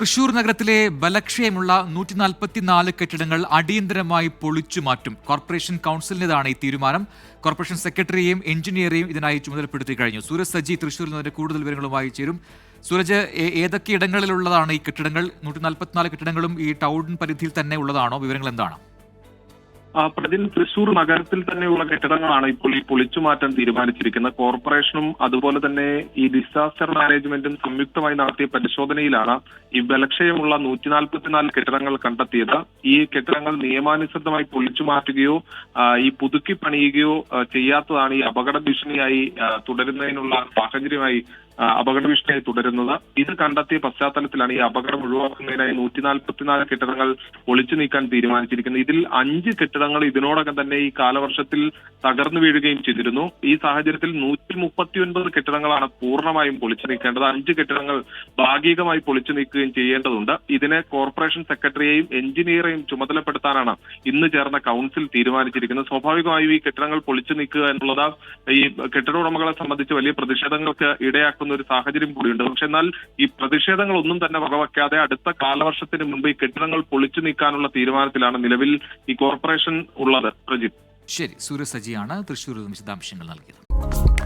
തൃശൂർ നഗരത്തിലെ ബലക്ഷയമുള്ള 144 കെട്ടിടങ്ങൾ അടിയന്തരമായി പൊളിച്ചു മാറ്റും. കോർപ്പറേഷൻ കൗൺസിലിന്റേതാണ് ഈ തീരുമാനം. കോർപ്പറേഷൻ സെക്രട്ടറിയെയും എഞ്ചിനീയറെയും ഇതിനായി ചുമതലപ്പെടുത്തി കഴിഞ്ഞു. സൂരജ് സജി തൃശൂരിൽ നിന്ന് കൂടുതൽ വിവരങ്ങളുമായി ചേരും. സൂരജ്, ഏതൊക്കെ ഇടങ്ങളിലുള്ളതാണ് ഈ കെട്ടിടങ്ങൾ? 144 കെട്ടിടങ്ങളും ഈ ടൗൺ പരിധിയിൽ തന്നെ ഉള്ളതാണോ? വിവരങ്ങൾ എന്താണ്? പ്രതിൻ തൃശൂർ നഗരത്തിൽ തന്നെയുള്ള കെട്ടിടങ്ങളാണ് ഇപ്പോൾ ഈ പൊളിച്ചുമാറ്റാൻ തീരുമാനിച്ചിരിക്കുന്നത്. കോർപ്പറേഷനും അതുപോലെ തന്നെ ഈ ഡിസാസ്റ്റർ മാനേജ്മെന്റും സംയുക്തമായി നടത്തിയ പരിശോധനയിലാണ് ഈ ബലക്ഷയമുള്ള 144 കെട്ടിടങ്ങൾ കണ്ടെത്തിയത്. ഈ കെട്ടിടങ്ങൾ നിയമാനുസൃതമായി പൊളിച്ചു മാറ്റുകയോ ഈ പുതുക്കി പണിയുകയോ ചെയ്യാത്തതാണ് ഈ അപകട ഭീഷണിയായി തുടരുന്നതിനുള്ള സാഹചര്യമായി അപകട ഭീഷണിയായി തുടരുന്നത്. ഇത് കണ്ടെത്തിയ പശ്ചാത്തലത്തിലാണ് ഈ അപകടം ഒഴിവാക്കുന്നതിനായി 144 കെട്ടിടങ്ങൾ പൊളിച്ചു നീക്കാൻ തീരുമാനിച്ചിരിക്കുന്നത്. ഇതിൽ 5 കെട്ടിടങ്ങൾ ഇതിനോടകം തന്നെ ഈ കാലവർഷത്തിൽ തകർന്നു വീഴുകയും ചെയ്തിരുന്നു. ഈ സാഹചര്യത്തിൽ 139 കെട്ടിടങ്ങളാണ് പൂർണ്ണമായും പൊളിച്ചു നീക്കേണ്ടത്. 5 കെട്ടിടങ്ങൾ ഭാഗികമായി പൊളിച്ചു നീക്കുകയും ചെയ്യേണ്ടതുണ്ട്. ഇതിനെ കോർപ്പറേഷൻ സെക്രട്ടറിയെയും എഞ്ചിനീയറെയും ചുമതലപ്പെടുത്താനാണ് ഇന്ന് ചേർന്ന കൗൺസിൽ തീരുമാനിച്ചിരിക്കുന്നത്. സ്വാഭാവികമായും ഈ കെട്ടിടങ്ങൾ പൊളിച്ചു നീക്കുക എന്നുള്ളത് ഈ കെട്ടിട ഉടമകളെ സംബന്ധിച്ച് വലിയ പ്രതിഷേധങ്ങൾക്ക് ഇടയാക്കുന്ന ഒരു സാഹചര്യം കൂടിയുണ്ട്. പക്ഷെ എന്നാൽ ഈ പ്രതിഷേധങ്ങളൊന്നും തന്നെ വകവയ്ക്കാതെ അടുത്ത കാലവർഷത്തിന് മുൻപ് ഈ കെട്ടിടങ്ങൾ പൊളിച്ചു നീക്കാനുള്ള തീരുമാനത്തിലാണ് നിലവിൽ ഈ കോർപ്പറേഷൻ ഉള്ളത്. പ്രജിത്ത്. ശരി, സൂരജ് സജിയാണ് തൃശ്ശൂരിൽ വിശദാംശങ്ങൾ നൽകിയത്.